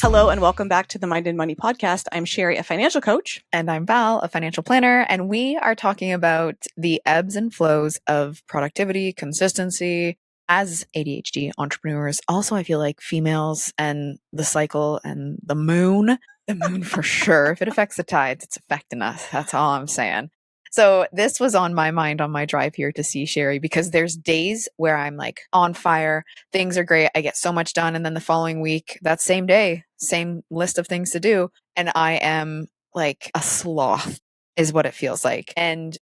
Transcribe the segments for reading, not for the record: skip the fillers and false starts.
Hello and welcome back to the Mind and Money podcast. I'm Sherry, a financial coach. And I'm Val, a financial planner. And we are talking about the ebbs and flows of productivity, consistency as ADHD entrepreneurs. Also, I feel like females and the cycle and the moon for sure. If it affects the tides, it's affecting us. That's all I'm saying. So this was on my mind on my drive here to see Sherry, because there's days where I'm like on fire. Things are great. I get so much done. And then the following week, that same day, same list of things to do. And I am like a sloth is what it feels like. And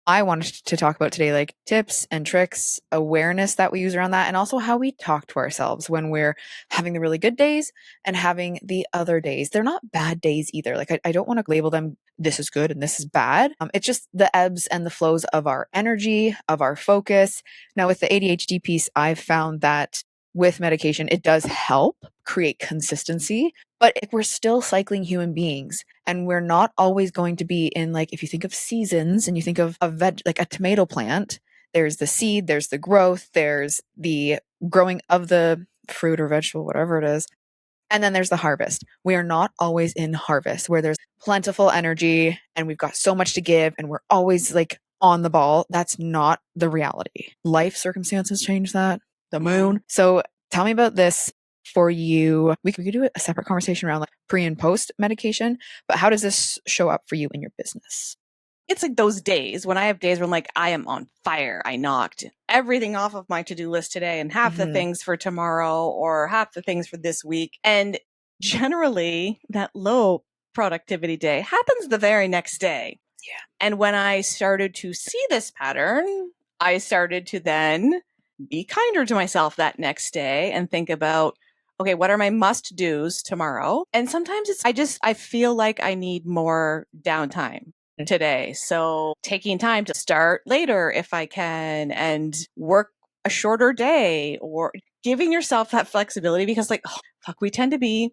I wanted to talk about today, like tips and tricks, awareness that we use around that, and also how we talk to ourselves when we're having the really good days and having the other days. They're not bad days either. Like I don't want to label them, this is good and this is bad. It's just the ebbs and the flows of our energy, of our focus. Now with the ADHD piece, I've found that with medication, it does help create consistency, but we're still cycling human beings, and we're not always going to be in, like, if you think of seasons and you think of a like a tomato plant, there's the seed, there's the growth, there's the growing of the fruit or vegetable, whatever it is. And then there's the harvest. We are not always in harvest where there's plentiful energy and we've got so much to give and we're always like on the ball. That's not the reality. Life circumstances change that. The moon. So tell me about this for you. We could do a separate conversation around like pre and post medication, but how does this show up for you in your business? It's like those days when I have days where I'm like, I am on fire. I knocked everything off of my to-do list today and half the things for tomorrow or half the things for this week. And generally that low productivity day happens the very next day. Yeah. And when I started to see this pattern, I started to then be kinder to myself that next day and think about, okay, what are my must do's tomorrow? And sometimes I feel like I need more downtime today. So taking time to start later if I can and work a shorter day, or giving yourself that flexibility, because like, we tend to be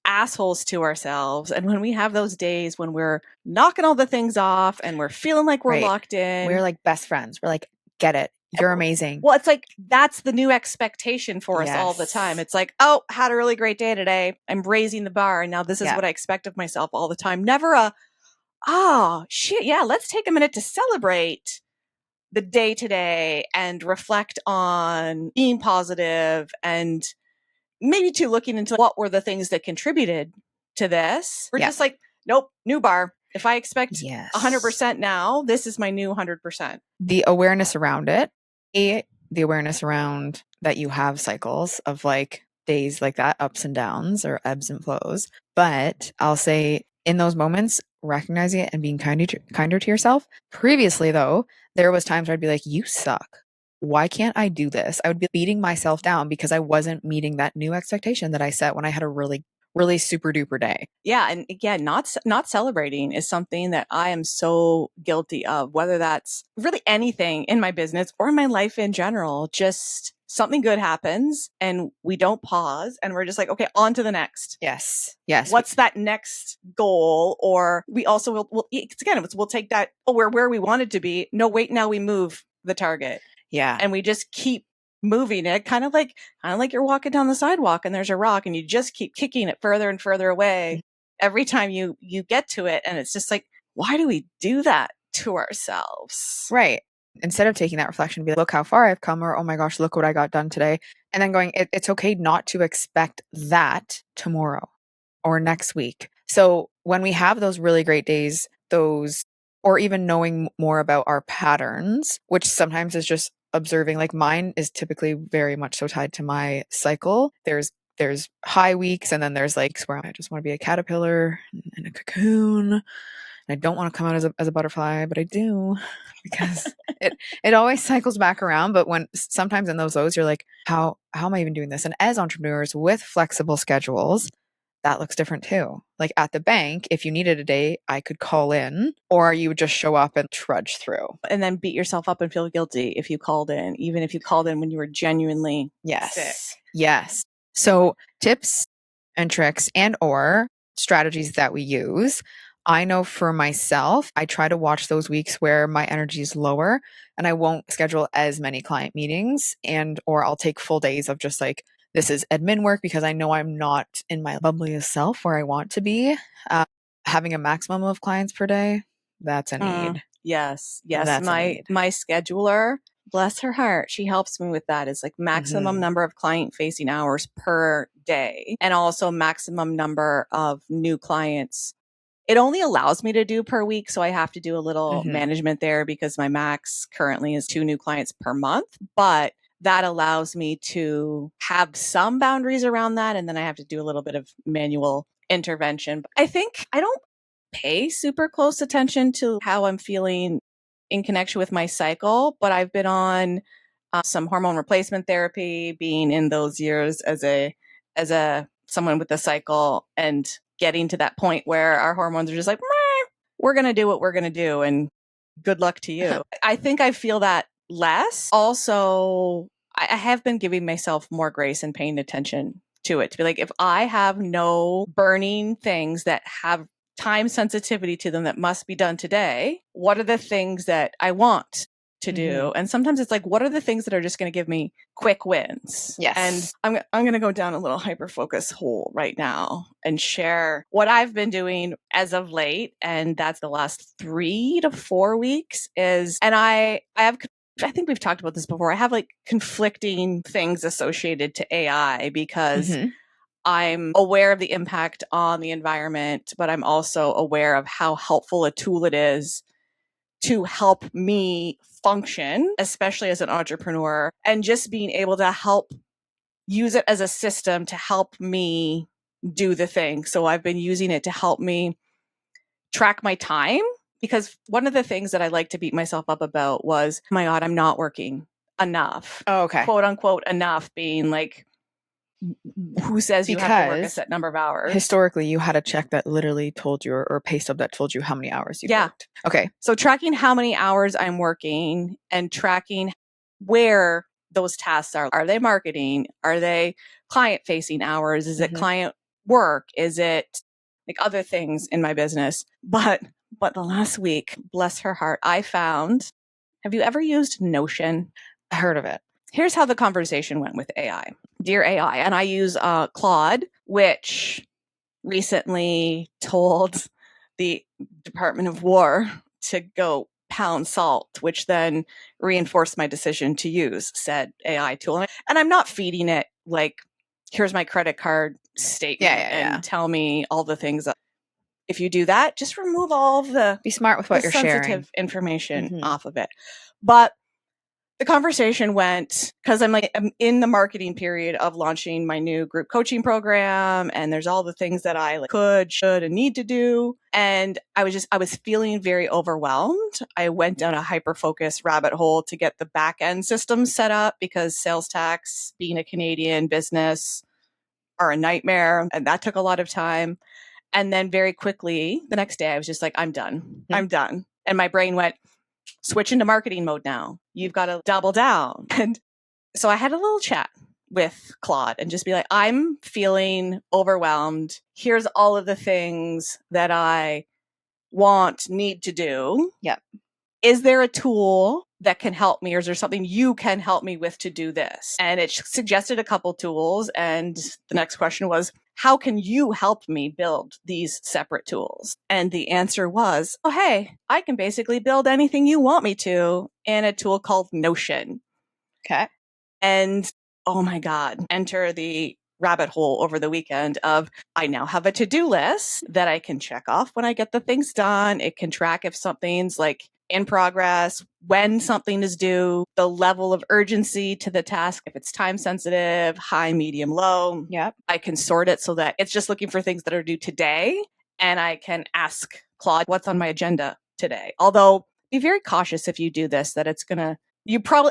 assholes to ourselves. And when we have those days when we're knocking all the things off and we're feeling like we're locked in, we're like best friends. We're like, get it. You're amazing. Well, it's like, that's the new expectation for us all the time. It's like, oh, had a really great day today. I'm raising the bar. And now this is what I expect of myself all the time. Never shit. Yeah. Let's take a minute to celebrate the day today and reflect on being positive, and maybe too looking into what were the things that contributed to this. We're just like, nope, new bar. If I expect 100% now, this is my new 100%. The awareness around it, the awareness around that you have cycles of like days like that, ups and downs or ebbs and flows. But I'll say in those moments, recognizing it and being kinder to yourself. Previously, though, there was times where I'd be like, you suck. Why can't I do this? I would be beating myself down because I wasn't meeting that new expectation that I set when I had a really super duper day. Yeah. And again, not celebrating is something that I am so guilty of, whether that's really anything in my business or in my life in general. Just something good happens and we don't pause and we're just like, okay, on to the next. Yes. What's that next goal? Or we also we'll take that, we're where we wanted to be. No, wait, now we move the target. Yeah. And we just keep moving it, kind of like you're walking down the sidewalk and there's a rock and you just keep kicking it further and further away every time you get to it. And it's just like, why do we do that to ourselves? Right. Instead of taking that reflection, be like, look how far I've come, or, oh my gosh, look what I got done today. And then going, it's okay not to expect that tomorrow or next week. So when we have those really great days, or even knowing more about our patterns, which sometimes is just observing, like mine is typically very much so tied to my cycle. There's high weeks, and then there's like where I just want to be a caterpillar in a cocoon. And I don't want to come out as a butterfly, but I do, because it always cycles back around. But when sometimes in those lows, you're like, how am I even doing this? And as entrepreneurs with flexible schedules, that looks different too. Like at the bank, if you needed a day, I could call in, or you would just show up and trudge through. And then beat yourself up and feel guilty if you called in, even if you called in when you were genuinely sick. Yes. So tips and tricks and or strategies that we use. I know for myself, I try to watch those weeks where my energy is lower and I won't schedule as many client meetings, or I'll take full days of just like This is admin work because I know I'm not in my bubbliest self where I want to be. Having a maximum of clients per day, that's a need. Yes. That's a need. My scheduler, bless her heart, she helps me with that. It's like maximum number of client facing hours per day and also maximum number of new clients. It only allows me to do per week, so I have to do a little management there because my max currently is 2 new clients per month, but that allows me to have some boundaries around that, and then I have to do a little bit of manual intervention. I think I don't pay super close attention to how I'm feeling in connection with my cycle, but I've been on some hormone replacement therapy, being in those years as a someone with a cycle and getting to that point where our hormones are just like, "Meh, we're going to do what we're going to do and good luck to you." I think I feel that less. Also, I have been giving myself more grace and paying attention to it, to be like, if I have no burning things that have time sensitivity to them that must be done today, what are the things that I want to do? And sometimes it's like, what are the things that are just going to give me quick wins? Yes. And I'm going to go down a little hyper focus hole right now and share what I've been doing as of late. And that's the last 3 to 4 weeks and I think we've talked about this before. I have like conflicting things associated to AI because I'm aware of the impact on the environment, but I'm also aware of how helpful a tool it is to help me function, especially as an entrepreneur, and just being able to use it as a system to help me do the thing. So I've been using it to help me track my time, because one of the things that I like to beat myself up about was, oh my God, I'm not working enough. Oh, okay. Quote unquote enough being like, who says you have to work a set number of hours? Historically, you had a check that literally told you, or pay stub that told you how many hours you worked. Okay. So tracking how many hours I'm working and tracking where those tasks are. Are they marketing? Are they client facing hours? Is it client work? Is it like other things in my business? But the last week, bless her heart, I found, have you ever used Notion? I heard of it. Here's how the conversation went with AI. Dear AI, and I use Claude, which recently told the Department of War to go pound salt, which then reinforced my decision to use said AI tool. And I'm not feeding it like, here's my credit card statement and tell me all the things. If you do that, just remove all of the be smart with what you're sensitive sharing information off of it. But the conversation went, because I'm in the marketing period of launching my new group coaching program, and there's all the things that I could, should, and need to do. And I was feeling very overwhelmed. I went down a hyper focus rabbit hole to get the back end systems set up, because sales tax, being a Canadian business, are a nightmare, and that took a lot of time. And then very quickly, the next day, I was just like, I'm done. I'm done. And my brain went, switch into marketing mode now. You've got to double down. And so I had a little chat with Claude and just be like, I'm feeling overwhelmed. Here's all of the things that I need to do. Yep. Is there a tool that can help me, or is there something you can help me with to do this? And it suggested a couple tools. And the next question was, how can you help me build these separate tools? And the answer was, oh, hey, I can basically build anything you want me to in a tool called Notion. Okay. And oh my God, enter the rabbit hole over the weekend of, I now have a to-do list that I can check off when I get the things done. It can track if something's like in progress, when something is due, the level of urgency to the task, if it's time sensitive, high, medium, low. Yep. I can sort it so that it's just looking for things that are due today. And I can ask Claude, what's on my agenda today? Although be very cautious if you do this, that it's going to,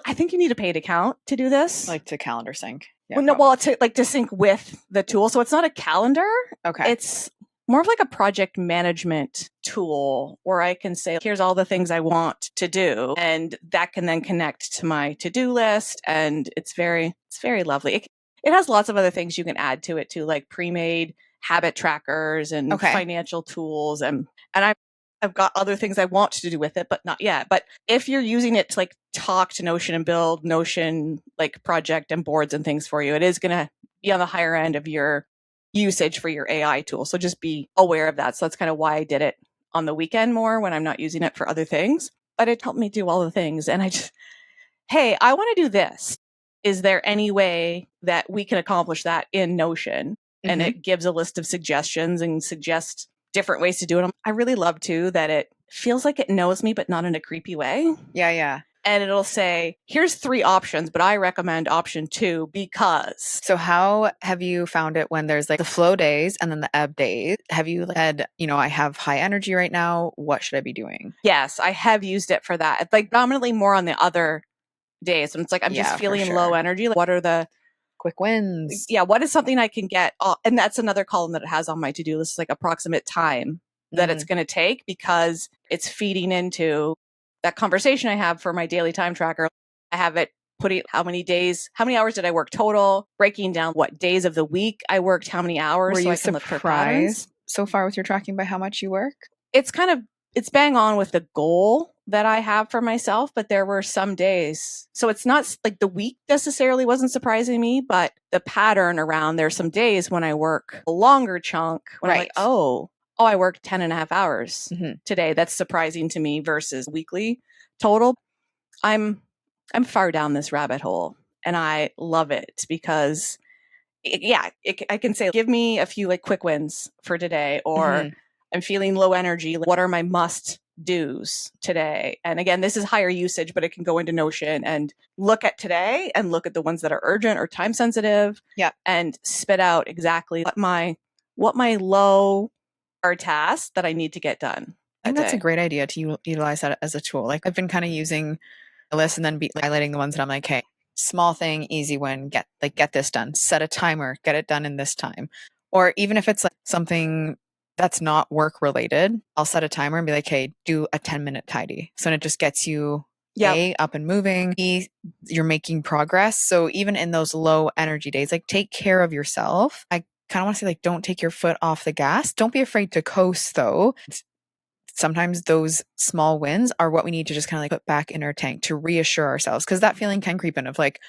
I think you need a paid account to do this. Like to calendar sync. Yeah, to sync with the tool. So it's not a calendar. Okay. It's more of like a project management tool where I can say, here's all the things I want to do. And that can then connect to my to-do list. And it's very lovely. It has lots of other things you can add to it too, like pre-made habit trackers and financial tools. And I've got other things I want to do with it, but not yet. But if you're using it to like talk to Notion and build Notion like project and boards and things for you, it is going to be on the higher end of your usage for your AI tool. So just be aware of that. So that's kind of why I did it on the weekend more when I'm not using it for other things. But it helped me do all the things. And I just, hey, I want to do this. Is there any way that we can accomplish that in Notion? And it gives a list of suggestions and suggests different ways to do it. I really love too that it feels like it knows me, but not in a creepy way. Yeah. And it'll say, here's 3 options, but I recommend option 2 because. So how have you found it when there's like the flow days and then the ebb days? Have you said, I have high energy right now. What should I be doing? Yes, I have used it for that. It's like dominantly more on the other days. And it's like, I'm Yeah, just for feeling sure. low energy. Like, what are the quick wins? Yeah, what is something I can get? And that's another column that it has on my to-do list, like approximate time that it's going to take, because it's feeding into that conversation I have for my daily time tracker. I have it putting how many hours did I work total, breaking down what days of the week I worked, how many hours. Were so you I can look for patterns. surprised so far with your tracking by how much you work? It's bang on with the goal that I have for myself, but there were some days. So it's not like the week necessarily wasn't surprising me, but the pattern around there's some days when I work a longer chunk when I'm like, oh, I worked 10 and a half hours today. That's surprising to me versus weekly total. I'm far down this rabbit hole and I love it because I can say, give me a few like quick wins for today, or I'm feeling low energy. What are my must do's today? And again, this is higher usage, but it can go into Notion and look at today and look at the ones that are urgent or time sensitive. Yeah. And spit out exactly what my low are tasks that I need to get done. I think that's a great idea to utilize that as a tool. Like I've been kind of using a list and then highlighting the ones that I'm like, hey, small thing, easy win, get this done, set a timer, get it done in this time. Or even if it's like something that's not work related, I'll set a timer and be like, hey, do a 10-minute tidy. So it just gets you A, up and moving, B, you're making progress. So even in those low energy days, like take care of yourself. I kind of want to say like, don't take your foot off the gas. Don't be afraid to coast though. Sometimes those small wins are what we need to just kind of like put back in our tank to reassure ourselves, because that feeling can creep in of like,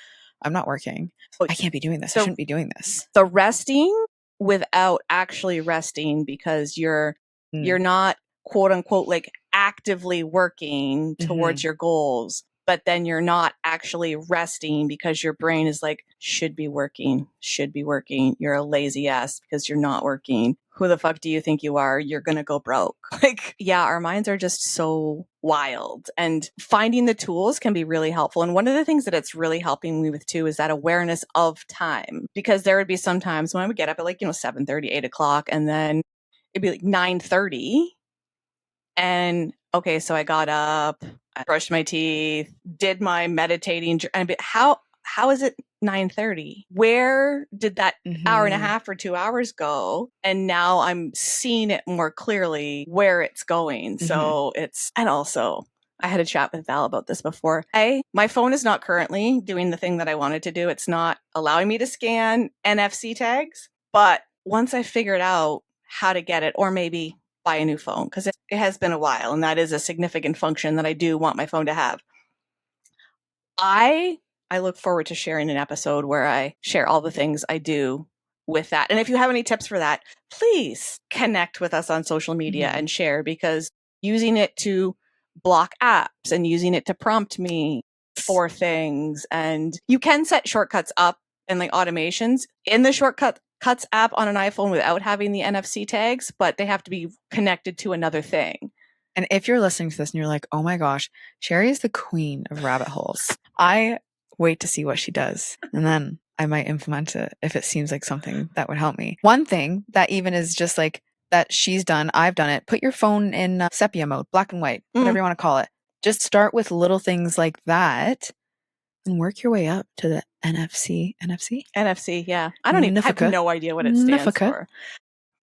I'm not working. I can't be doing this. I shouldn't be doing this. The resting without actually resting because you're not quote unquote like actively working towards your goals, but then you're not actually resting because your brain is like, should be working. You're a lazy ass because you're not working. Who the fuck do you think you are? You're going to go broke. Like, yeah, our minds are just so wild, and finding the tools can be really helpful. And one of the things that it's really helping me with too is that awareness of time, because there would be some times when I would get up at like, 7:30, 8 o'clock, and then it'd be like 9:30. And okay, so I got up, I brushed my teeth, did my meditating, and how is it 9:30? Where did that hour and a half or 2 hours go? And now I'm seeing it more clearly where it's going. So and also I had a chat with Val about this before. My phone is not currently doing the thing that I wanted to do. It's not allowing me to scan NFC tags. But once I figured out how to get it, or maybe buy a new phone, because it has been a while, and that is a significant function that I do want my phone to have. I look forward to sharing an episode where I share all the things I do with that. And if you have any tips for that, please connect with us on social media and share, because using it to block apps and using it to prompt me for things, and you can set shortcuts up and like automations in the shortcuts app on an iPhone without having the NFC tags, but they have to be connected to another thing. And if you're listening to this and you're like, oh my gosh, Sherry is the queen of rabbit holes, I wait to see what she does. And then I might implement it if it seems like something that would help me. One thing that even is just like that she's done, I've done it, put your phone in sepia mode, black and white, whatever you want to call it. Just start with little things like that and work your way up to the NFC, yeah. I have no idea what it stands for.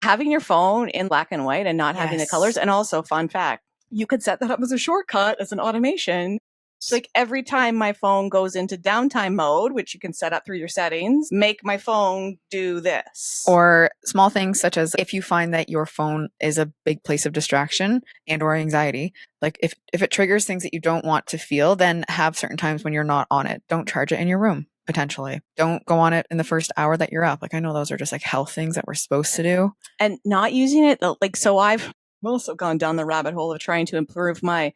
Having your phone in black and white and not having the colors. And also, fun fact, you could set that up as a shortcut, as an automation. So like every time my phone goes into downtime mode, which you can set up through your settings, make my phone do this. Or small things such as if you find that your phone is a big place of distraction and or anxiety, like if it triggers things that you don't want to feel, then have certain times when you're not on it. Don't charge it in your room. potentially. Don't go on it in the first hour that you're up. Like, I know those are just like health things that we're supposed to do. And not using it, like, so I've also gone down the rabbit hole of trying to improve my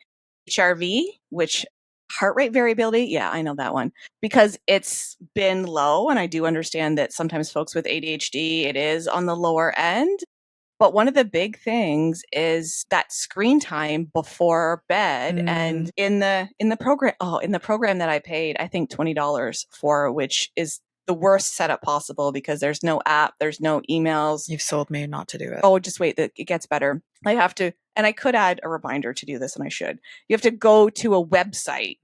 HRV, which heart rate variability. Yeah, I know that one because it's been low. And I do understand that sometimes folks with ADHD, it is on the lower end. But one of the big things is that screen time before bed. And in the program that I paid, I think $20 for, which is the worst setup possible because there's no app, there's no emails. You've sold me not to do it. Oh, just wait, it gets better. I have to, and I could add a reminder to do this, and I should. You have to go to a website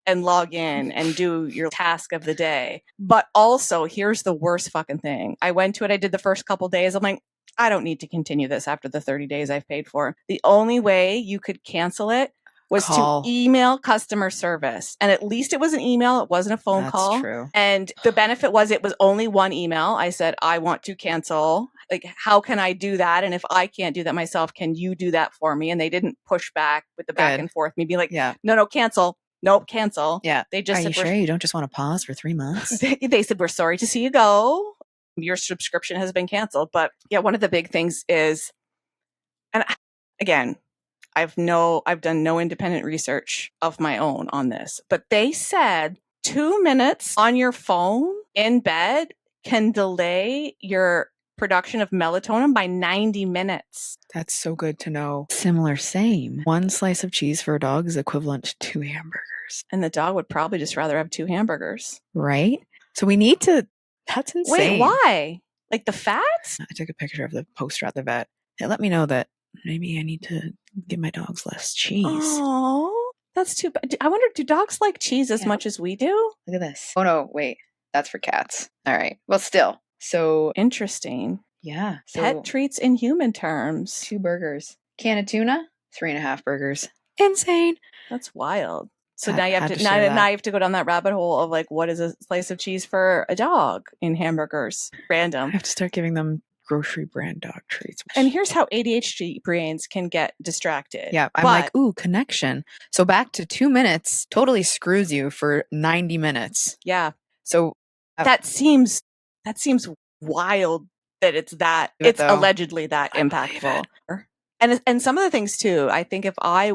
and log in and do your task of the day. But also, here's the worst fucking thing. I went to it, I did the first couple days. I'm like, I don't need to continue this after the 30 days I've paid for. The only way you could cancel it was to email customer service. And at least it was an email. It wasn't a phone call. That's true. And the benefit was it was only one email. I said, I want to cancel. Like, how can I do that? And if I can't do that myself, can you do that for me? And they didn't push back with the back and forth. Me be like, no, cancel. Nope, cancel. Yeah. They just Are you sure you don't just want to pause for 3 months? They said, we're sorry to see you go. Your subscription has been canceled. But yeah, one of the big things is, and again, I've done no independent research of my own on this, but they said 2 minutes on your phone in bed can delay your production of melatonin by 90 minutes. That's so good to know. Similar, same. 1 slice of cheese for a dog is equivalent to 2 hamburgers. And the dog would probably just rather have 2 hamburgers. Right? So we need to, that's insane. Wait, why? Like the fats? I took a picture of the poster at the vet. It let me know that maybe I need to give my dogs less cheese. Oh, that's too bad. I wonder, do dogs like cheese as much as we do? Look at this. Oh no, wait. That's for cats. All right. Well, still. So interesting. Yeah. So pet treats in human terms. 2 burgers. Can of tuna, 3.5 burgers. Insane. That's wild. So now you have to now you have to go down that rabbit hole of like, what is a slice of cheese for a dog in hamburgers? Random. I have to start giving them grocery brand dog treats. And here's how ADHD brains can get distracted. Yeah, I'm like, ooh, connection. So back to 2 minutes totally screws you for 90 minutes. Yeah. So that seems wild that it's allegedly that impactful. And some of the things too, I think if I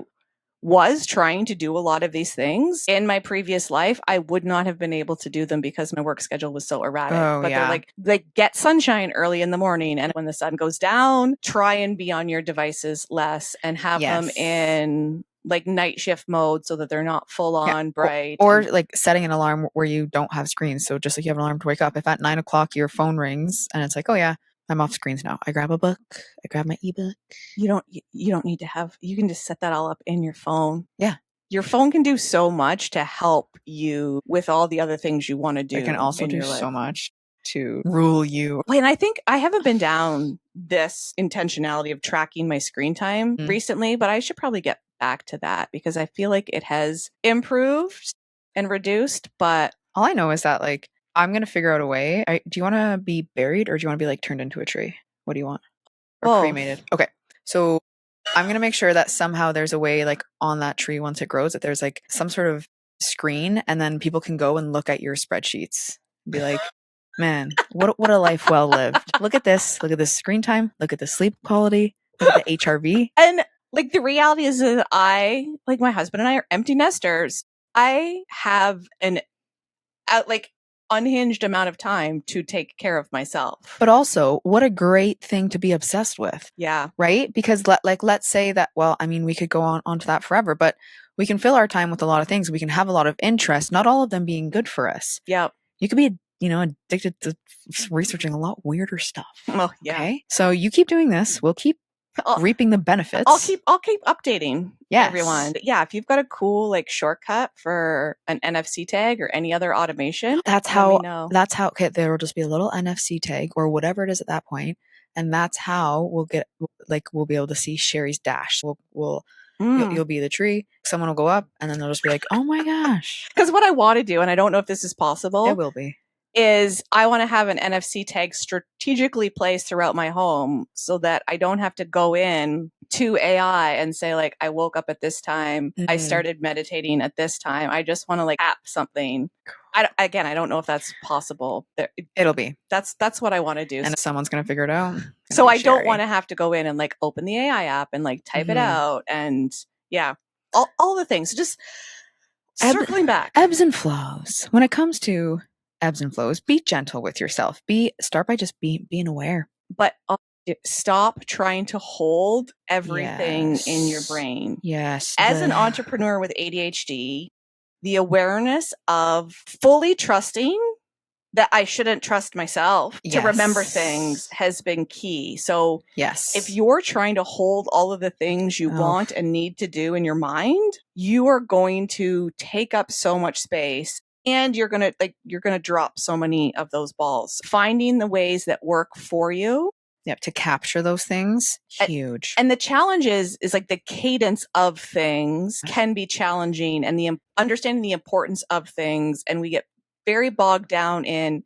was trying to do a lot of these things in my previous life, I would not have been able to do them because my work schedule was so erratic. But they're like, get sunshine early in the morning. And when the sun goes down, try and be on your devices less and have them in like night shift mode so that they're not full on bright. Or like setting an alarm where you don't have screens. So just like you have an alarm to wake up. If at 9 o'clock your phone rings and it's like, oh yeah, I'm off screens now. I grab a book. I grab my ebook. You don't need to have, you can just set that all up in your phone. Yeah. Your phone can do so much to help you with all the other things you want to do. It can also do so much to rule you. And I think I haven't been down this intentionality of tracking my screen time recently, but I should probably get back to that because I feel like it has improved and reduced. But all I know is that like, I'm going to figure out a way. Do you want to be buried or do you want to be like turned into a tree? What do you want? Or cremated? Okay. So I'm going to make sure that somehow there's a way like on that tree once it grows that there's like some sort of screen and then people can go and look at your spreadsheets and be like, man, what a life well lived. Look at this. Look at this screen time. Look at the sleep quality. Look at the HRV. And like the reality is that like my husband and I are empty nesters. I have an unhinged amount of time to take care of myself. But also, what a great thing to be obsessed with. Yeah. Right? Because let's say that, well, I mean, we could go onto that forever, but we can fill our time with a lot of things. We can have a lot of interest, not all of them being good for us. Yeah. You could be, addicted to researching a lot weirder stuff. Oh, yeah. Okay. So you keep doing this. We'll keep reaping the benefits. I'll keep updating everyone. Yeah, if you've got a cool like shortcut for an NFC tag or any other automation, that's how okay, there will just be a little NFC tag or whatever it is at that point, and that's how we'll be able to see Sherry's dash. You'll be the tree. Someone will go up and then they'll just be like, "Oh my gosh." Because what I want to do, and I don't know if this is possible. It will be. is I want to have an NFC tag strategically placed throughout my home so that I don't have to go in to AI and say, like, I woke up at this time. I started meditating at this time. I just want to like app something. I don't know if that's possible. It'll be. That's what I want to do. And someone's going to figure it out. So I don't want to have to go in and like open the AI app and like type it out. And yeah, all the things. Just circling back. Ebbs and flows. When it comes to ebbs and flows, be gentle with yourself. Start by just being aware. But stop trying to hold everything in your brain. Yes. As an entrepreneur with ADHD, the awareness of fully trusting that I shouldn't trust myself to remember things has been key. So if you're trying to hold all of the things you want and need to do in your mind, you are going to take up so much space. And you're going to drop so many of those balls. Finding the ways that work for you. Yep, to capture those things, huge. And the challenge is like the cadence of things can be challenging, and the understanding the importance of things. And we get very bogged down in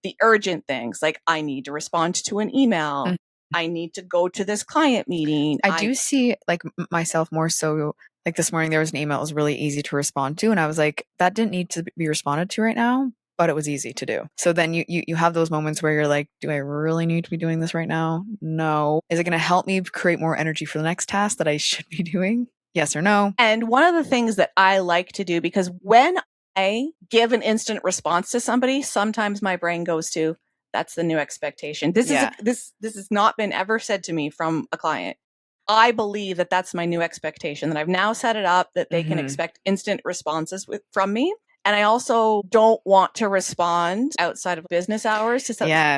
the urgent things, like I need to respond to an email. I need to go to this client meeting. I do see like myself more so. Like this morning, there was an email that was really easy to respond to. And I was like, that didn't need to be responded to right now, but it was easy to do. So then you have those moments where you're like, do I really need to be doing this right now? No. Is it going to help me create more energy for the next task that I should be doing? Yes or no? And one of the things that I like to do, because when I give an instant response to somebody, sometimes my brain goes to, that's the new expectation. This has not been ever said to me from a client. I believe that that's my new expectation, that I've now set it up that they can expect instant responses from me. And I also don't want to respond outside of business hours.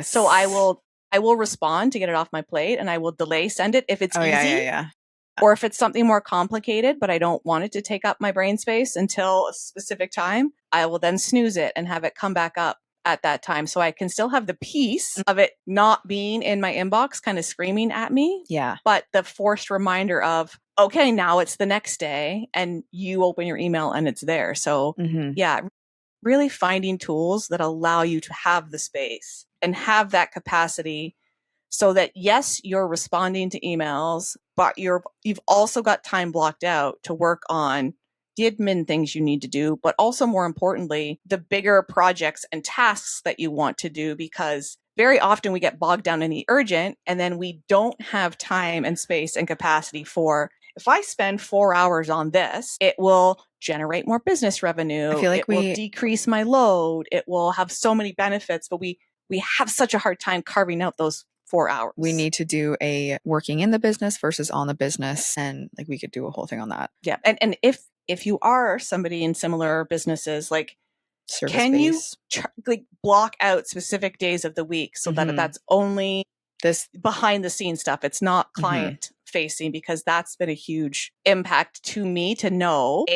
So I will respond to get it off my plate, and I will delay send it if it's easy. Or if it's something more complicated, but I don't want it to take up my brain space until a specific time, I will then snooze it and have it come back up at that time. So I can still have the peace of it not being in my inbox kind of screaming at me. Yeah. But the forced reminder of, okay, now it's the next day and you open your email and it's there. So yeah, really finding tools that allow you to have the space and have that capacity so that yes, you're responding to emails, but you've also got time blocked out to work on the admin things you need to do, but also more importantly, the bigger projects and tasks that you want to do, because very often we get bogged down in the urgent and then we don't have time and space and capacity for, if I spend 4 hours on this, it will generate more business revenue. I feel like it will decrease my load. It will have so many benefits, but we have such a hard time carving out those 4 hours. We need to do a working in the business versus on the business. And like we could do a whole thing on that. Yeah. And if you are somebody in similar businesses, like, can you block out specific days of the week so that that's only this behind the scenes stuff? It's not client facing, because that's been a huge impact to me to know,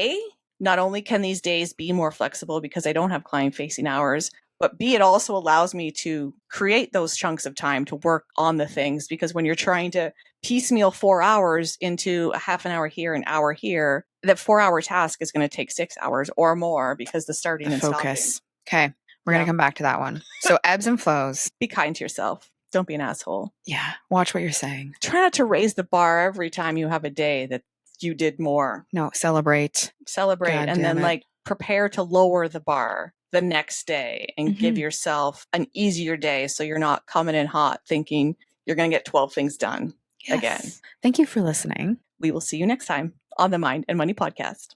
not only can these days be more flexible because I don't have client facing hours, but B, it also allows me to create those chunks of time to work on the things, because when you're trying to piecemeal 4 hours into a half an hour here, an hour here, that 4 hour task is going to take 6 hours or more because the starting and focus. Stopping. Okay. We're going to come back to that one. So ebbs and flows. Be kind to yourself. Don't be an asshole. Yeah. Watch what you're saying. Try not to raise the bar every time you have a day that you did more. No, celebrate. God, and then like prepare to lower the bar the next day and give yourself an easier day so you're not coming in hot thinking you're going to get 12 things done again. Thank you for listening. We will see you next time on the Mind and Money Podcast.